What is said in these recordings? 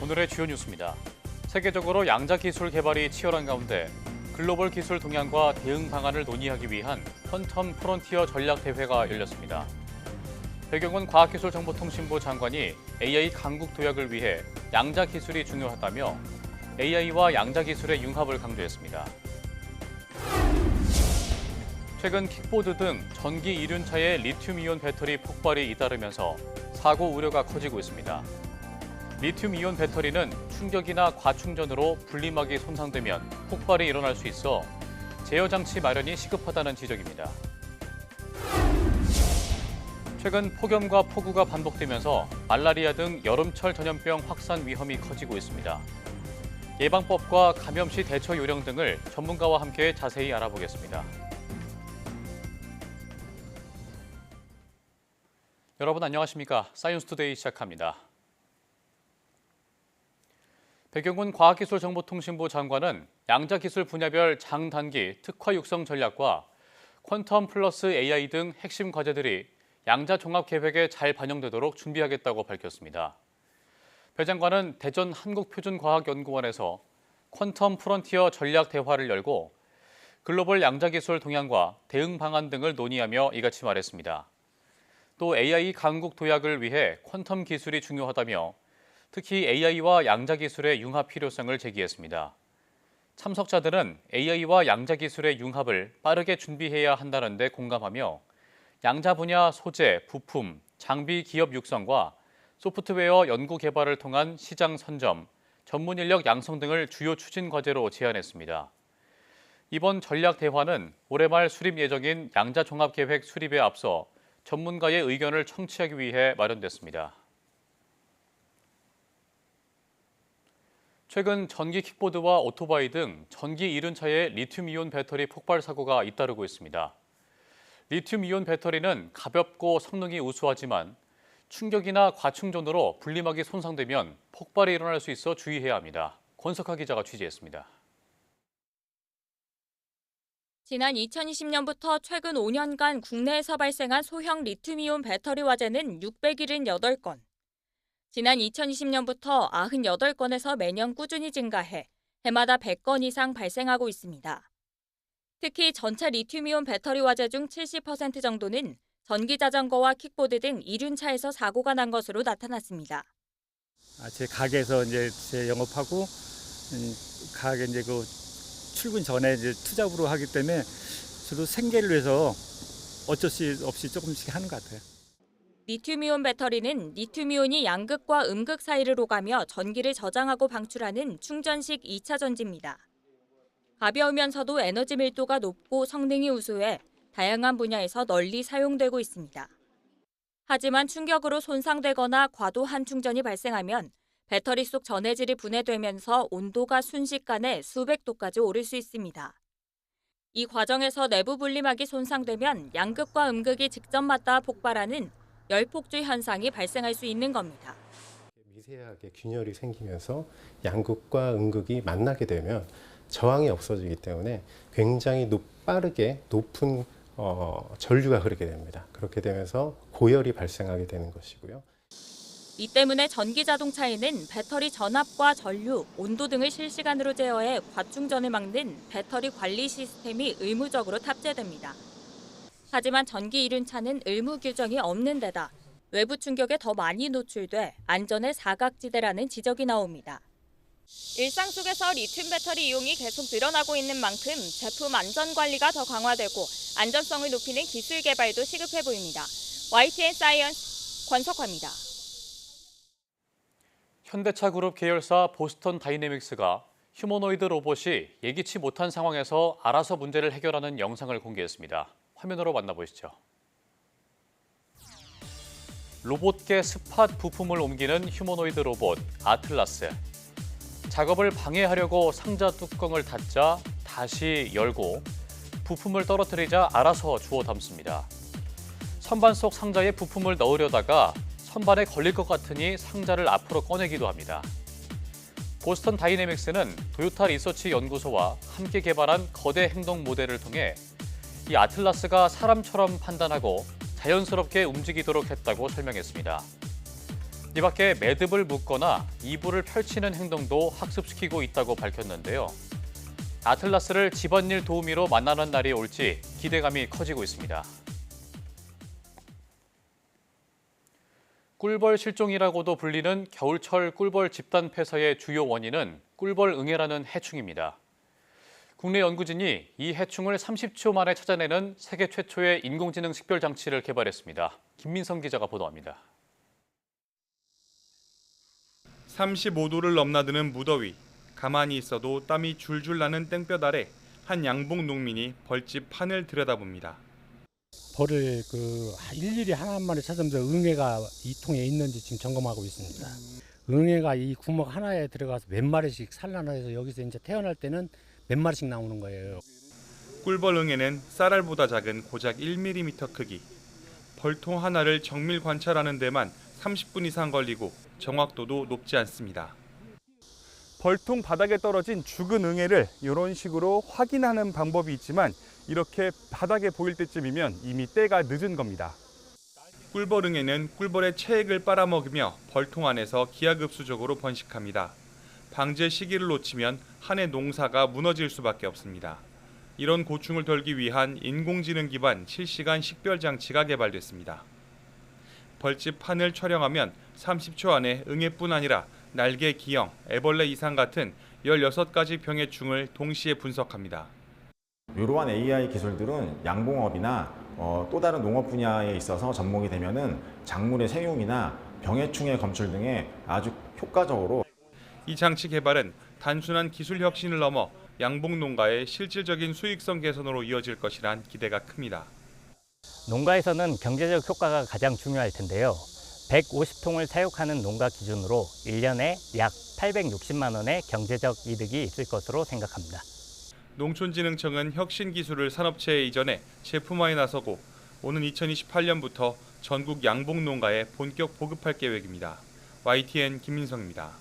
오늘의 주요 뉴스입니다. 세계적으로 양자 기술 개발이 치열한 가운데 글로벌 기술 동향과 대응 방안을 논의하기 위한 퀀텀 프론티어 전략 대회가 열렸습니다. 배경은 과학기술정보통신부 장관이 AI 강국 도약을 위해 양자 기술이 중요하다며 AI와 양자 기술의 융합을 강조했습니다. 최근 킥보드 등 전기 이륜차의 리튬이온 배터리 폭발이 잇따르면서 사고 우려가 커지고 있습니다. 리튬이온 배터리는 충격이나 과충전으로 분리막이 손상되면 폭발이 일어날 수 있어 제어장치 마련이 시급하다는 지적입니다. 최근 폭염과 폭우가 반복되면서 말라리아 등 여름철 전염병 확산 위험이 커지고 있습니다. 예방법과 감염 시 대처 요령 등을 전문가와 함께 자세히 알아보겠습니다. 여러분 안녕하십니까? 사이언스투데이 시작합니다. 배경훈 과학기술정보통신부 장관은 양자기술 분야별 장단기 특화 육성 전략과 퀀텀 플러스 AI 등 핵심 과제들이 양자 종합 계획에 잘 반영되도록 준비하겠다고 밝혔습니다. 배 장관은 대전 한국표준과학연구원에서 퀀텀 프론티어 전략 대화를 열고 글로벌 양자기술 동향과 대응 방안 등을 논의하며 이같이 말했습니다. 또 AI 강국 도약을 위해 퀀텀 기술이 중요하다며 특히 AI와 양자 기술의 융합 필요성을 제기했습니다. 참석자들은 AI와 양자 기술의 융합을 빠르게 준비해야 한다는 데 공감하며 양자 분야 소재, 부품, 장비 기업 육성과 소프트웨어 연구 개발을 통한 시장 선점, 전문 인력 양성 등을 주요 추진 과제로 제안했습니다. 이번 전략 대화는 올해 말 수립 예정인 양자 종합 계획 수립에 앞서 전문가의 의견을 청취하기 위해 마련됐습니다. 최근 전기 킥보드와 오토바이 등 전기 이륜차의 리튬이온 배터리 폭발 사고가 잇따르고 있습니다. 리튬이온 배터리는 가볍고 성능이 우수하지만 충격이나 과충전으로 분리막이 손상되면 폭발이 일어날 수 있어 주의해야 합니다. 권석하 기자가 취재했습니다. 지난 2020년부터 최근 5년간 국내에서 발생한 소형 리튬이온 배터리 화재는 678건. 지난 2020년부터 98건에서 매년 꾸준히 증가해 해마다 100건 이상 발생하고 있습니다. 특히 전체 리튬이온 배터리 화재 중 70% 정도는 전기자전거와 킥보드 등 이륜차에서 사고가 난 것으로 나타났습니다. 제 가게에서 제 영업하고 가게 그 출근 전에 투잡으로 하기 때문에 저도 생계를 위해서 어쩔 수 없이 조금씩 하는 것 같아요. 리튬이온 배터리는 리튬이온이 양극과 음극 사이를 오가며 전기를 저장하고 방출하는 충전식 2차 전지입니다. 가벼우면서도 에너지 밀도가 높고 성능이 우수해 다양한 분야에서 널리 사용되고 있습니다. 하지만 충격으로 손상되거나 과도한 충전이 발생하면 배터리 속 전해질이 분해되면서 온도가 순식간에 수백 도까지 오를 수 있습니다. 이 과정에서 내부 분리막이 손상되면 양극과 음극이 직접 맞닿아 폭발하는 열폭주 현상이 발생할 수 있는 겁니다. 미세하게 균열이 생기면서 양극과 음극이 만나게 되면 저항이 없어지기 때문에 굉장히 빠르게 높은 전류가 흐르게 됩니다. 그렇게 되면서 고열이 발생하게 되는 것이고요. 이 때문에 전기자동차에는 배터리 전압과 전류, 온도 등을 실시간으로 제어해 과충전을 막는 배터리 관리 시스템이 의무적으로 탑재됩니다. 하지만 전기 이륜차는 의무 규정이 없는 데다 외부 충격에 더 많이 노출돼 안전의 사각지대라는 지적이 나옵니다. 일상 속에서 리튬 배터리 이용이 계속 늘어나고 있는 만큼 제품 안전 관리가 더 강화되고 안전성을 높이는 기술 개발도 시급해 보입니다. YTN 사이언스 권석화입니다. 현대차 그룹 계열사 보스턴 다이내믹스가 휴머노이드 로봇이 예기치 못한 상황에서 알아서 문제를 해결하는 영상을 공개했습니다. 화면으로 만나보시죠. 로봇계 스팟 부품을 옮기는 휴머노이드 로봇 아틀라스. 작업을 방해하려고 상자 뚜껑을 닫자 다시 열고 부품을 떨어뜨리자 알아서 주워 담습니다. 선반 속 상자에 부품을 넣으려다가 선반에 걸릴 것 같으니 상자를 앞으로 꺼내기도 합니다. 보스턴 다이내믹스는 도요타 리서치 연구소와 함께 개발한 거대 행동 모델을 통해 이 아틀라스가 사람처럼 판단하고 자연스럽게 움직이도록 했다고 설명했습니다. 이 밖에 매듭을 묶거나 이불을 펼치는 행동도 학습시키고 있다고 밝혔는데요. 아틀라스를 집안일 도우미로 만나는 날이 올지 기대감이 커지고 있습니다. 꿀벌 실종이라고도 불리는 겨울철 꿀벌 집단 폐사의 주요 원인은 꿀벌응애라는 해충입니다. 국내 연구진이 이 해충을 30초 만에 찾아내는 세계 최초의 인공지능 식별 장치를 개발했습니다. 김민성 기자가 보도합니다. 35도를 넘나드는 무더위, 가만히 있어도 땀이 줄줄 나는 땡볕 아래 한 양봉 농민이 벌집 판을 들여다봅니다. 벌을 일일이 하나만에 찾으면서 응애가 이 통에 있는지 지금 점검하고 있습니다. 응애가 이 구멍 하나에 들어가서 몇 마리씩 산란해서 여기서 이제 태어날 때는 몇 마리씩 나오는 거예요. 꿀벌 응애는 쌀알보다 작은 고작 1mm 크기. 벌통 하나를 정밀 관찰하는 데만 30분 이상 걸리고 정확도도 높지 않습니다. 벌통 바닥에 떨어진 죽은 응애를 이런 식으로 확인하는 방법이 있지만 이렇게 바닥에 보일 때쯤이면 이미 때가 늦은 겁니다. 꿀벌 응애는 꿀벌의 체액을 빨아먹으며 벌통 안에서 기하급수적으로 번식합니다. 방제 시기를 놓치면 한 해 농사가 무너질 수밖에 없습니다. 이런 고충을 덜기 위한 인공지능 기반 실시간 식별 장치가 개발됐습니다. 벌집 판을 촬영하면 30초 안에 응애뿐 아니라 날개 기형, 애벌레 이상 같은 16가지 병해충을 동시에 분석합니다. 이러한 AI 기술들은 양봉업이나 또 다른 농업 분야에 있어서 접목이 되면은 작물의 생육이나 병해충의 검출 등에 아주 효과적으로 이 장치 개발은 단순한 기술 혁신을 넘어 양봉 농가의 실질적인 수익성 개선으로 이어질 것이란 기대가 큽니다. 농가에서는 경제적 효과가 가장 중요할 텐데요. 150통을 사육하는 농가 기준으로 1년에 약 860만 원의 경제적 이득이 있을 것으로 생각합니다. 농촌진흥청은 혁신 기술을 산업체에 이전해 제품화에 나서고 오는 2028년부터 전국 양봉 농가에 본격 보급할 계획입니다. YTN 김민성입니다.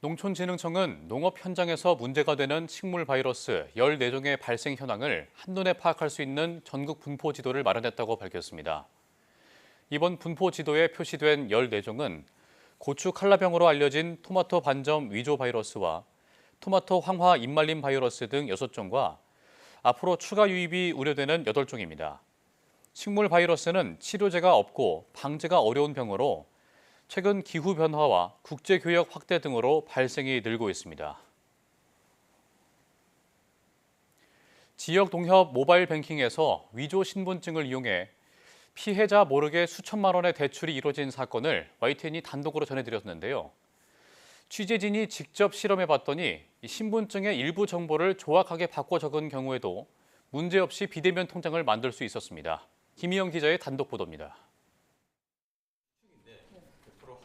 농촌진흥청은 농업 현장에서 문제가 되는 식물 바이러스 14종의 발생 현황을 한눈에 파악할 수 있는 전국 분포 지도를 마련했다고 밝혔습니다. 이번 분포 지도에 표시된 14종은 고추 칼라병으로 알려진 토마토 반점 위조 바이러스와 토마토 황화 잎말림 바이러스 등 6종과 앞으로 추가 유입이 우려되는 8종입니다. 식물 바이러스는 치료제가 없고 방제가 어려운 병으로 최근 기후 변화와 국제 교역 확대 등으로 발생이 늘고 있습니다. 지역 농협 모바일 뱅킹에서 위조 신분증을 이용해 피해자 모르게 수천만 원의 대출이 이뤄진 사건을 YTN이 단독으로 전해드렸는데요. 취재진이 직접 실험해봤더니 신분증의 일부 정보를 조악하게 바꿔 적은 경우에도 문제없이 비대면 통장을 만들 수 있었습니다. 김희영 기자의 단독 보도입니다.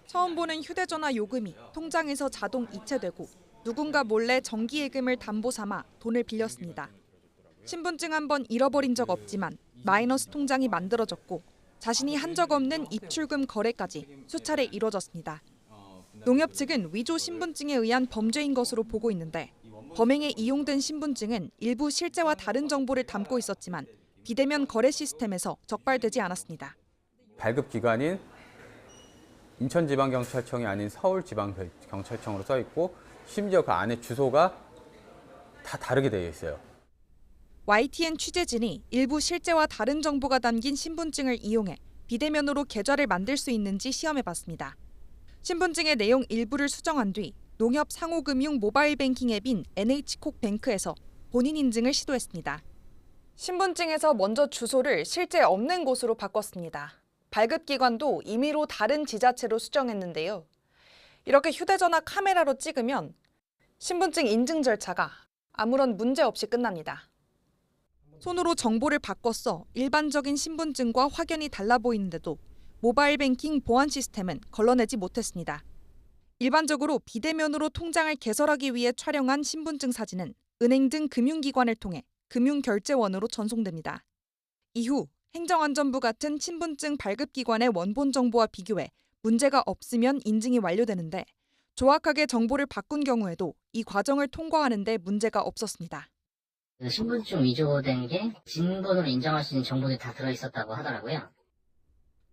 처음 보는 휴대전화 요금이 통장에서 자동 이체되고 누군가 몰래 정기예금을 담보 삼아 돈을 빌렸습니다. 신분증 한 번 잃어버린 적 없지만 마이너스 통장이 만들어졌고 자신이 한 적 없는 입출금 거래까지 수차례 이뤄졌습니다. 농협 측은 위조 신분증에 의한 범죄인 것으로 보고 있는데 범행에 이용된 신분증은 일부 실제와 다른 정보를 담고 있었지만 비대면 거래 시스템에서 적발되지 않았습니다. 발급 기관인 인천지방경찰청이 아닌 서울지방경찰청으로 써 있고 심지어 그 안에 주소가 다 다르게 되어 있어요. YTN 취재진이 일부 실제와 다른 정보가 담긴 신분증을 이용해 비대면으로 계좌를 만들 수 있는지 시험해봤습니다. 신분증의 내용 일부를 수정한 뒤 농협 상호금융 모바일 뱅킹 앱인 NH콕뱅크에서 본인 인증을 시도했습니다. 신분증에서 먼저 주소를 실제 없는 곳으로 바꿨습니다. 발급기관도 임의로 다른 지자체로 수정했는데요. 이렇게 휴대전화 카메라로 찍으면 신분증 인증 절차가 아무런 문제 없이 끝납니다. 손으로 정보를 바꿔 써 일반적인 신분증과 확연히 달라 보이는데도 모바일 뱅킹 보안 시스템은 걸러내지 못했습니다. 일반적으로 비대면으로 통장을 개설하기 위해 촬영한 신분증 사진은 은행 등 금융기관을 통해 금융결제원으로 전송됩니다. 이후 행정안전부 같은 신분증 발급기관의 원본 정보와 비교해 문제가 없으면 인증이 완료되는데 조악하게 정보를 바꾼 경우에도 이 과정을 통과하는 데 문제가 없었습니다. 신분증 위조된 게 진본으로 인정할 수 있는 정보들이 다 들어있었다고 하더라고요.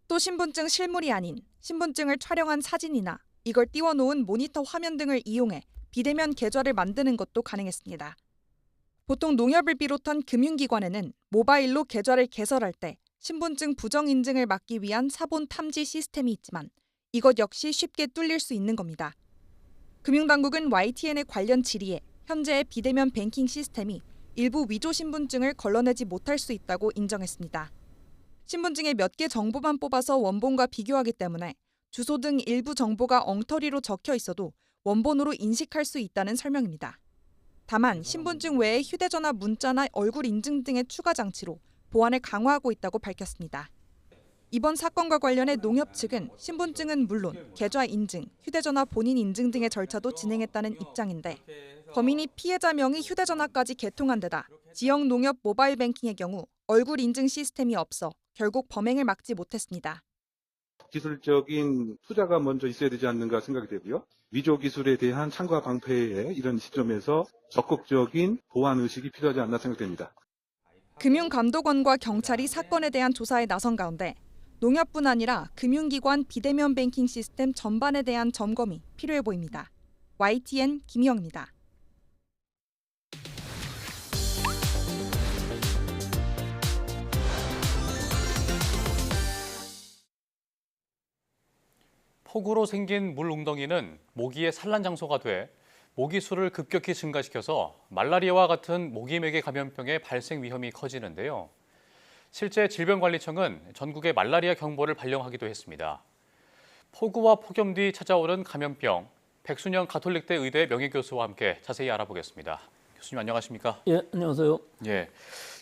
또 신분증 실물이 아닌 신분증을 촬영한 사진이나 이걸 띄워놓은 모니터 화면 등을 이용해 비대면 계좌를 만드는 것도 가능했습니다. 보통 농협을 비롯한 금융기관에는 모바일로 계좌를 개설할 때 신분증 부정 인증을 막기 위한 사본 탐지 시스템이 있지만 이것 역시 쉽게 뚫릴 수 있는 겁니다. 금융당국은 YTN의 관련 질의에 현재의 비대면 뱅킹 시스템이 일부 위조 신분증을 걸러내지 못할 수 있다고 인정했습니다. 신분증에 몇 개 정보만 뽑아서 원본과 비교하기 때문에 주소 등 일부 정보가 엉터리로 적혀 있어도 원본으로 인식할 수 있다는 설명입니다. 다만 신분증 외에 휴대전화 문자나 얼굴 인증 등의 추가 장치로 보안을 강화하고 있다고 밝혔습니다. 이번 사건과 관련해 농협 측은 신분증은 물론 계좌 인증, 휴대전화 본인 인증 등의 절차도 진행했다는 입장인데 범인이 피해자 명의 휴대전화까지 개통한 데다 지역 농협 모바일 뱅킹의 경우 얼굴 인증 시스템이 없어 결국 범행을 막지 못했습니다. 기술적인 투자가 먼저 있어야 되지 않는가 생각이 되고요. 위조 기술에 대한 창과 방패의 이런 시점에서 적극적인 보안 의식이 필요하지 않나 생각됩니다. 금융감독원과 경찰이 사건에 대한 조사에 나선 가운데 농협뿐 아니라 금융기관 비대면 뱅킹 시스템 전반에 대한 점검이 필요해 보입니다. YTN 김희영입니다. 폭우로 생긴 물 웅덩이는 모기의 산란 장소가 돼 모기 수를 급격히 증가시켜서 말라리아와 같은 모기맥의 감염병의 발생 위험이 커지는데요. 실제 질병관리청은 전국에 말라리아 경보를 발령하기도 했습니다. 폭우와 폭염 뒤 찾아오는 감염병, 백순영 가톨릭대 의대 명예교수와 함께 자세히 알아보겠습니다. 교수님 안녕하십니까? 예, 안녕하세요. 예,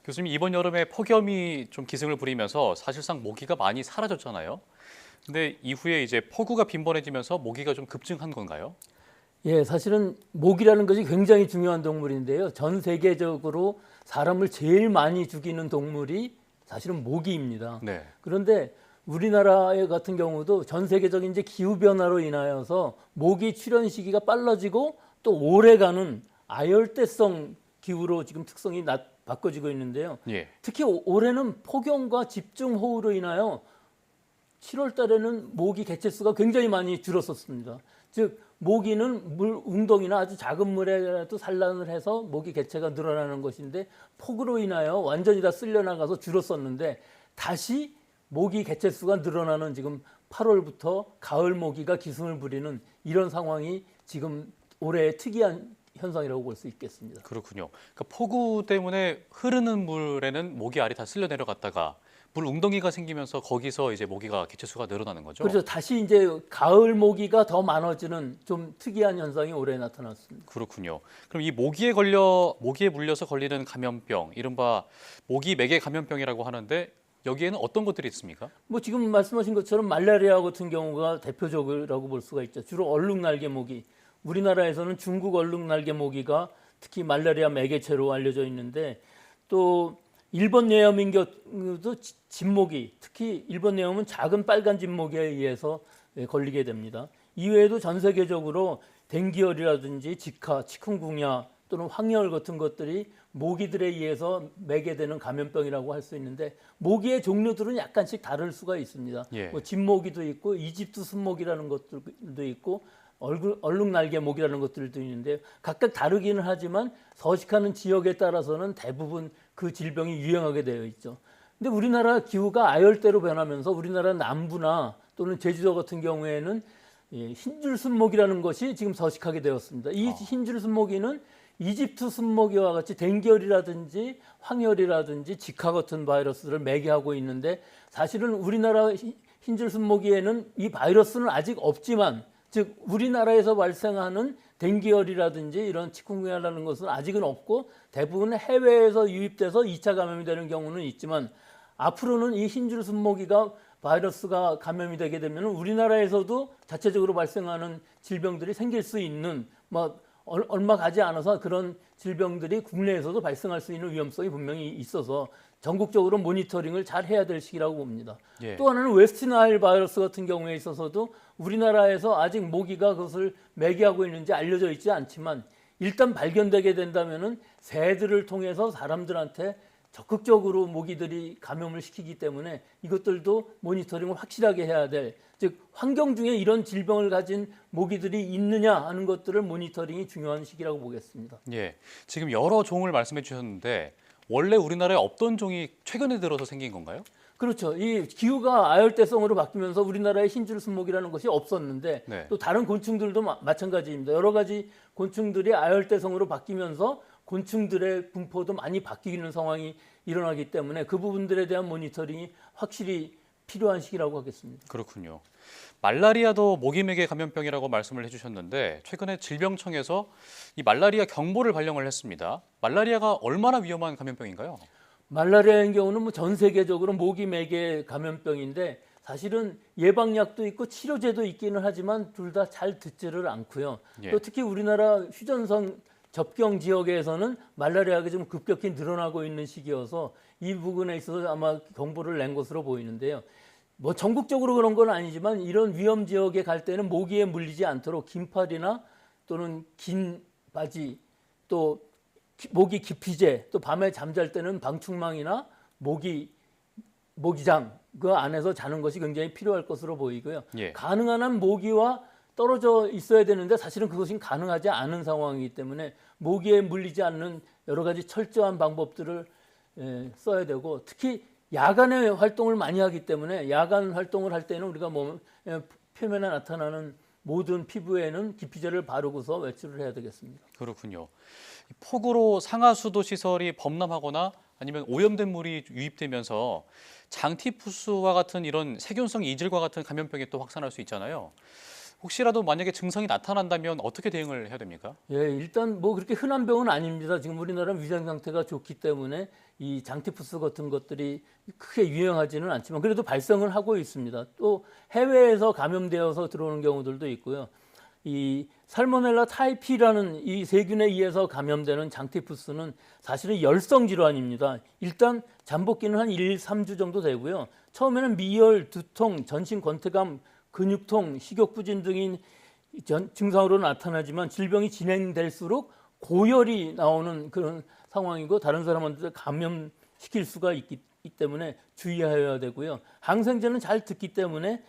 교수님 이번 여름에 폭염이 좀 기승을 부리면서 사실상 모기가 많이 사라졌잖아요. 근데 이후에 이제 폭우가 빈번해지면서 모기가 좀 급증한 건가요? 예, 사실은 모기라는 것이 굉장히 중요한 동물인데요. 전 세계적으로 사람을 제일 많이 죽이는 동물이 사실은 모기입니다. 네. 그런데 우리나라 같은 경우도 전 세계적인 이제 기후 변화로 인하여서 모기 출현 시기가 빨라지고 또 오래가는 아열대성 기후로 지금 특성이 바꿔지고 있는데요. 예. 특히 올해는 폭염과 집중호우로 인하여 7월 달에는 모기 개체수가 굉장히 많이 줄었었습니다. 즉 모기는 물 웅덩이나 아주 작은 물에라도 산란을 해서 모기 개체가 늘어나는 것인데 폭우로 인하여 완전히 다 쓸려나가서 줄었었는데 다시 모기 개체수가 늘어나는 지금 8월부터 가을 모기가 기승을 부리는 이런 상황이 지금 올해의 특이한 현상이라고 볼 수 있겠습니다. 그렇군요. 그러니까 폭우 때문에 흐르는 물에는 모기 알이 다 쓸려 내려갔다가 물 웅덩이가 생기면서 거기서 이제 모기가 개체수가 늘어나는 거죠. 그렇죠. 다시 이제 가을 모기가 더 많아지는 좀 특이한 현상이 올해 나타났습니다. 그렇군요. 그럼 이 모기에 물려서 걸리는 감염병, 이른바 모기맥의 감염병이라고 하는데 여기에는 어떤 것들이 있습니까? 뭐 지금 말씀하신 것처럼 말라리아 같은 경우가 대표적이라고 볼 수가 있죠. 주로 얼룩날개 모기. 우리나라에서는 중국 얼룩날개 모기가 특히 말라리아 매개체로 알려져 있는데 또 일본 내염인 경우도 진모기, 특히 일본 내염은 작은 빨간 진모기에 의해서 걸리게 됩니다. 이외에도 전 세계적으로 댕기열이라든지 지카, 치kungunya 또는 황열 같은 것들이 모기들에 의해서 매개되는 감염병이라고 할 수 있는데 모기의 종류들은 약간씩 다를 수가 있습니다. 예. 뭐 진모기도 있고 이집트 순모기라는 것들도 있고 얼룩날개 모기라는 것들도 있는데 각각 다르기는 하지만 서식하는 지역에 따라서는 대부분 그 질병이 유행하게 되어 있죠. 근데 우리나라 기후가 아열대로 변하면서 우리나라 남부나 또는 제주도 같은 경우에는 흰줄 순모기라는 것이 지금 서식하게 되었습니다. 이 흰줄 순모기는 이집트 순모기와 같이 댕기열이라든지 황열이라든지 지카 같은 바이러스를 매개하고 있는데 사실은 우리나라 흰줄 순모기에는 이 바이러스는 아직 없지만 즉 우리나라에서 발생하는 댕기열이라든지 이런 치kungunya라는 것은 아직은 없고 대부분 해외에서 유입돼서 2차 감염이 되는 경우는 있지만 앞으로는 이 흰줄 순모기가 바이러스가 감염이 되게 되면 우리나라에서도 자체적으로 발생하는 질병들이 생길 수 있는 얼마 가지 않아서 그런 질병들이 국내에서도 발생할 수 있는 위험성이 분명히 있어서 전국적으로 모니터링을 잘 해야 될 시기라고 봅니다. 예. 또 하나는 웨스트나일 바이러스 같은 경우에 있어서도 우리나라에서 아직 모기가 그것을 매개하고 있는지 알려져 있지 않지만 일단 발견되게 된다면은 새들을 통해서 사람들한테 적극적으로 모기들이 감염을 시키기 때문에 이것들도 모니터링을 확실하게 해야 될, 즉 환경 중에 이런 질병을 가진 모기들이 있느냐 하는 것들을 모니터링이 중요한 시기라고 보겠습니다. 예, 지금 여러 종을 말씀해 주셨는데 원래 우리나라에 없던 종이 최근에 들어서 생긴 건가요? 그렇죠. 이 기후가 아열대성으로 바뀌면서 우리나라에 흰줄순목이라는 것이 없었는데 네. 또 다른 곤충들도 마찬가지입니다. 여러 가지 곤충들이 아열대성으로 바뀌면서 곤충들의 분포도 많이 바뀌는 상황이 일어나기 때문에 그 부분들에 대한 모니터링이 확실히 필요한 시기라고 하겠습니다. 그렇군요. 말라리아도 모기매개 감염병이라고 말씀을 해주셨는데 최근에 질병청에서 이 말라리아 경보를 발령을 했습니다. 말라리아가 얼마나 위험한 감염병인가요? 말라리아의 경우는 뭐 전 세계적으로 모기매개 감염병인데 사실은 예방약도 있고 치료제도 있기는 하지만 둘 다 잘 듣지를 않고요. 예. 또 특히 우리나라 휴전선 접경 지역에서는 말라리아가 좀 급격히 늘어나고 있는 시기여서 이 부분에 있어서 아마 경보를 낸 것으로 보이는데요. 뭐 전국적으로 그런 건 아니지만 이런 위험 지역에 갈 때는 모기에 물리지 않도록 긴팔이나 또는 긴 바지, 또 모기 기피제, 또 밤에 잠잘 때는 방충망이나 모기장 그 안에서 자는 것이 굉장히 필요할 것으로 보이고요. 예. 가능한 한 모기와 떨어져 있어야 되는데 사실은 그것이 가능하지 않은 상황이기 때문에 모기에 물리지 않는 여러 가지 철저한 방법들을 써야 되고, 특히 야간에 활동을 많이 하기 때문에 야간 활동을 할 때는 우리가 몸 표면에 나타나는 모든 피부에는 기피제를 바르고서 외출을 해야 되겠습니다. 그렇군요. 폭우로 상하수도 시설이 범람하거나 아니면 오염된 물이 유입되면서 장티푸스와 같은 이런 세균성 이질과 같은 감염병이 또 확산할 수 있잖아요. 혹시라도 만약에 증상이 나타난다면 어떻게 대응을 해야 됩니까? 예, 일단 뭐 그렇게 흔한 병은 아닙니다. 지금 우리나라는 위생 상태가 좋기 때문에 이 장티푸스 같은 것들이 크게 유행하지는 않지만 그래도 발생을 하고 있습니다. 또 해외에서 감염되어서 들어오는 경우들도 있고요. 이 살모넬라 타이피라는 이 세균에 의해서 감염되는 장티푸스는 사실은 열성 질환입니다. 일단 잠복기는 한 1, 3주 정도 되고요. 처음에는 미열, 두통, 전신 권태감, 근육통, 식욕부진 등인 증상으로 나타나지만 질병이 진행될수록 고열이 나오는 그런 상황이고 다른 사람한테 감염시킬 수가 있기 때문에 주의해야 되고요. 항생제는 잘 듣기 때문에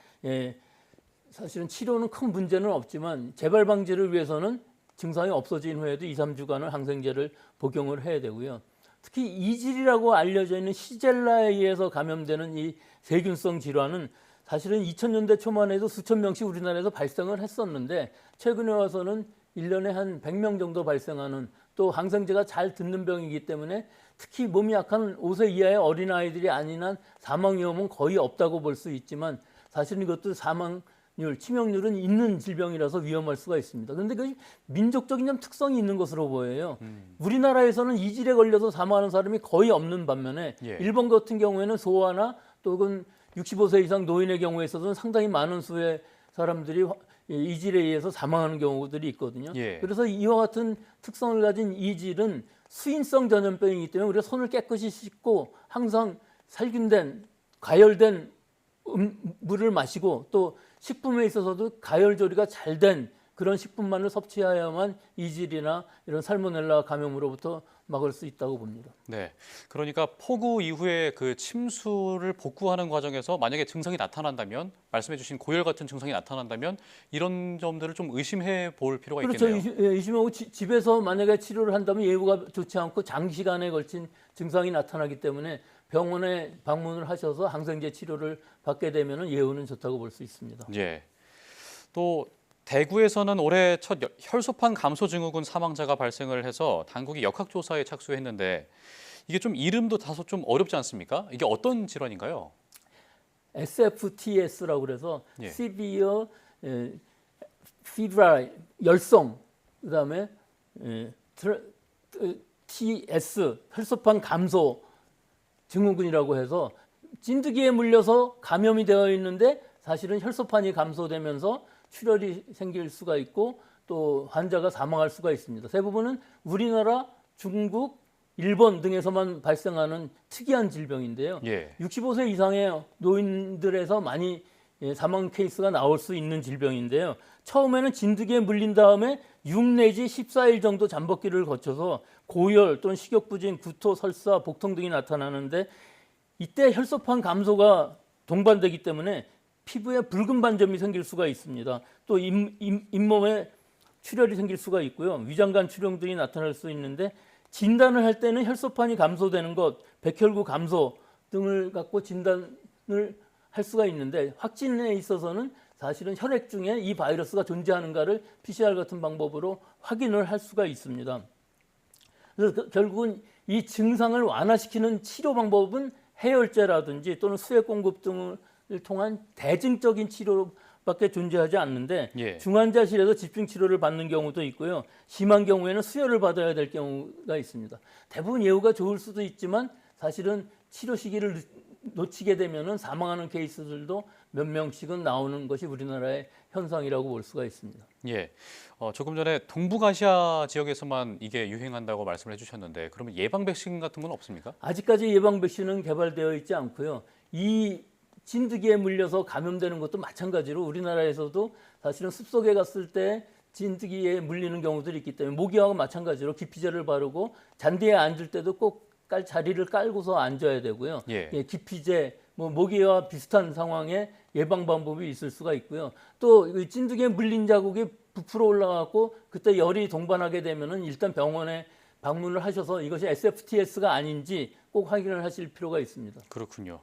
사실은 치료는 큰 문제는 없지만 재발 방지를 위해서는 증상이 없어진 후에도 2, 3주간은 항생제를 복용을 해야 되고요. 특히 이질이라고 알려져 있는 시젤라에 의해서 감염되는 이 세균성 질환은 사실은 2000년대 초만 해도 수천 명씩 우리나라에서 발생을 했었는데 최근에 와서는 1년에 한 100명 정도 발생하는, 또 항생제가 잘 듣는 병이기 때문에 특히 몸이 약한 5세 이하의 어린아이들이 아닌 한 사망 위험은 거의 없다고 볼 수 있지만 사실은 이것도 사망률, 치명률은 있는 질병이라서 위험할 수가 있습니다. 그런데 그 민족적인 좀 특성이 있는 것으로 보여요. 우리나라에서는 이질에 걸려서 사망하는 사람이 거의 없는 반면에 일본 같은 경우에는 소아나 또는 65세 이상 노인의 경우에 있어서는 상당히 많은 수의 사람들이 이질에 의해서 사망하는 경우들이 있거든요. 그래서 이와 같은 특성을 가진 이질은 수인성 전염병이기 때문에 우리가 손을 깨끗이 씻고 항상 살균된, 가열된 물을 마시고 또 식품에 있어서도 가열 조리가 잘 된 그런 식품만을 섭취해야만 이질이나 이런 살모넬라 감염으로부터 막을 수 있다고 봅니다. 네, 그러니까 폭우 이후에 그 침수를 복구하는 과정에서 만약에 증상이 나타난다면, 말씀해주신 고열 같은 증상이 나타난다면 이런 점들을 좀 의심해 볼 필요가 있겠네요. 그렇죠. 의심하고 집에서 만약에 치료를 한다면 예후가 좋지 않고 장시간에 걸친 증상이 나타나기 때문에 병원에 방문을 하셔서 항생제 치료를 받게 되면 예후는 좋다고 볼 수 있습니다. 예. 또 대구에서는 올해 첫 혈소판 감소 증후군 사망자가 발생을 해서 당국이 역학조사에 착수했는데 이게 좀 이름도 다소 좀 어렵지 않습니까? 이게 어떤 질환인가요? SFTS라고 그래서 Severe Febrile 열성, 그다음에 TS 혈소판 감소 증후군이라고 해서 찐드기에 물려서 감염이 되어 있는데 사실은 혈소판이 감소되면서 출혈이 생길 수가 있고 또 환자가 사망할 수가 있습니다. 대부분은 우리나라, 중국, 일본 등에서만 발생하는 특이한 질병인데요. 65세 이상의 노인들에서 많이 사망 케이스가 나올 수 있는 질병인데요. 처음에는 진드기에 물린 다음에 6 내지 14일 정도 잠복기를 거쳐서 고열 또는 식욕부진, 구토, 설사, 복통 등이 나타나는데 이때 혈소판 감소가 동반되기 때문에 피부에 붉은 반점이 생길 수가 있습니다. 또 잇몸에 출혈이 생길 수가 있고요. 위장관 출혈 등이 나타날 수 있는데 진단을 할 때는 혈소판이 감소되는 것, 백혈구 감소 등을 갖고 진단을 할 수가 있는데 확진에 있어서는 사실은 혈액 중에 이 바이러스가 존재하는가를 PCR 같은 방법으로 확인을 할 수가 있습니다. 그래서 결국은 이 증상을 완화시키는 치료 방법은 해열제라든지 또는 수액 공급 등을 통한 대증적인 치료밖에 존재하지 않는데 중환자실에서 집중 치료를 받는 경우도 있고요. 심한 경우에는 수혈을 받아야 될 경우가 있습니다. 대부분 예후가 좋을 수도 있지만 사실은 치료 시기를 놓치게 되면은 사망하는 케이스들도 몇 명씩은 나오는 것이 우리나라의 현상이라고 볼 수가 있습니다. 예, 조금 전에 동북아시아 지역에서만 이게 유행한다고 말씀을 해주셨는데 그러면 예방 백신 같은 건 없습니까? 아직까지 예방 백신은 개발되어 있지 않고요. 이 진드기에 물려서 감염되는 것도 마찬가지로 우리나라에서도 사실은 숲속에 갔을 때 진드기에 물리는 경우들이 있기 때문에 모기와 마찬가지로 기피제를 바르고 잔디에 앉을 때도 꼭 자리를 깔고서 앉아야 되고요. 기피제, 모기와 비슷한 상황의 예방 방법이 있을 수가 있고요. 또 진드기에 물린 자국이 부풀어 올라가고 그때 열이 동반하게 되면은 일단 병원에 방문을 하셔서 이것이 SFTS가 아닌지 꼭 확인을 하실 필요가 있습니다. 그렇군요.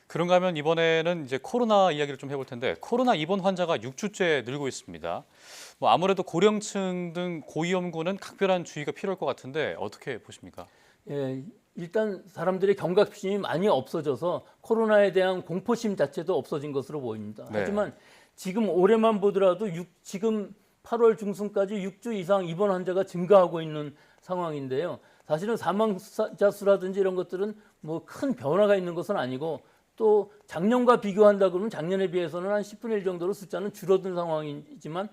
그런가 하면 이번에는 이제 코로나 이야기를 좀 해볼 텐데 코로나 입원 환자가 6주째 늘고 있습니다. 아무래도 고령층 등 고위험군은 각별한 주의가 필요할 것 같은데 어떻게 보십니까? 예, 일단 사람들의 경각심이 많이 없어져서 코로나에 대한 공포심 자체도 없어진 것으로 보입니다. 하지만 지금 올해만 보더라도 지금 8월 중순까지 6주 이상 입원 환자가 증가하고 있는 상황인데요. 사실은 사망자 수라든지 이런 것들은 큰 변화가 있는 것은 아니고 또 작년과 비교한다 그러면 작년에 비해서는 한 10분의 1 정도로 숫자는 줄어든 상황이지만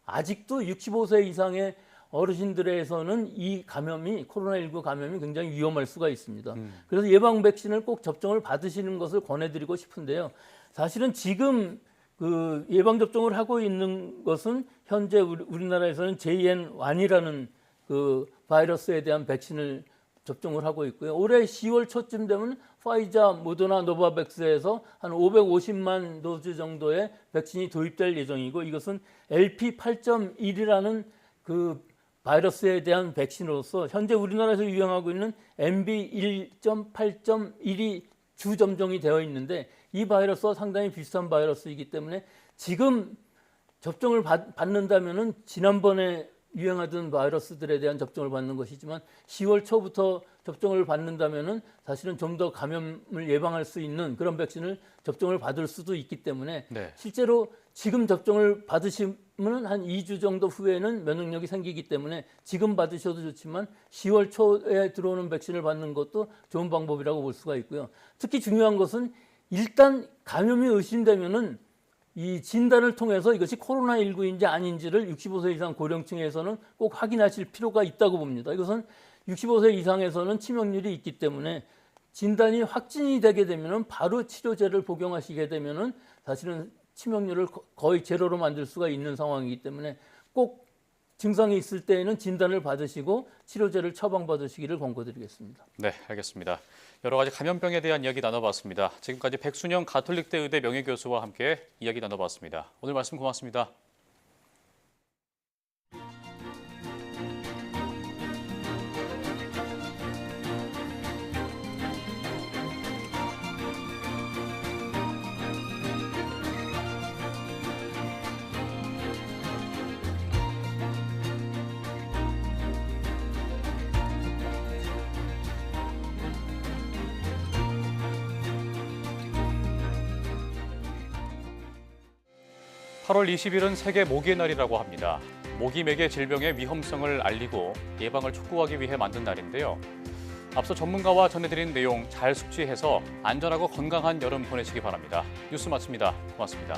아직도 65세 이상의 어르신들에서는 이 코로나19 감염이 굉장히 위험할 수가 있습니다. 그래서 예방 백신을 꼭 접종을 받으시는 것을 권해드리고 싶은데요. 사실은 지금 그 예방 접종을 하고 있는 것은 현재 우리나라에서는 JN1이라는 그 바이러스에 대한 백신을 접종을 하고 있고요. 올해 10월 초쯤 되면 파이자, 모더나, 노바백스에서 한 550만 도즈 정도의 백신이 도입될 예정이고 이것은 LP8.1이라는 그 바이러스에 대한 백신으로서 현재 우리나라에서 유행하고 있는 MB1.8.1이 주 점종이 되어 있는데 이 바이러스와 상당히 비슷한 바이러스이기 때문에 지금 접종을 받는다면은 지난번에 유행하던 바이러스들에 대한 접종을 받는 것이지만 10월 초부터 접종을 받는다면은 사실은 좀 더 감염을 예방할 수 있는 그런 백신을 접종을 받을 수도 있기 때문에 실제로 지금 접종을 받으시면 한 2주 정도 후에는 면역력이 생기기 때문에 지금 받으셔도 좋지만 10월 초에 들어오는 백신을 받는 것도 좋은 방법이라고 볼 수가 있고요. 특히 중요한 것은 일단 감염이 의심되면은 이 진단을 통해서 이것이 코로나19인지 아닌지를 65세 이상 고령층에서는 꼭 확인하실 필요가 있다고 봅니다. 이것은 65세 이상에서는 치명률이 있기 때문에 진단이 확진이 되게 되면 바로 치료제를 복용하시게 되면 사실은 치명률을 거의 제로로 만들 수가 있는 상황이기 때문에 꼭 증상이 있을 때에는 진단을 받으시고 치료제를 처방받으시기를 권고드리겠습니다. 네, 알겠습니다. 여러 가지 감염병에 대한 이야기 나눠봤습니다. 지금까지 백순영 가톨릭대 의대 명예교수와 함께 이야기 나눠봤습니다. 오늘 말씀 고맙습니다. (8월 20일은 세계 모기의 날이라고 합니다. 모기 매개 질병의 위험성을 알리고 예방을 촉구하기 위해 만든 날인데요. 앞서 전문가와 전해드린 내용 잘 숙지해서 안전하고 건강한 여름 보내시기 바랍니다. 뉴스 마칩니다. 고맙습니다.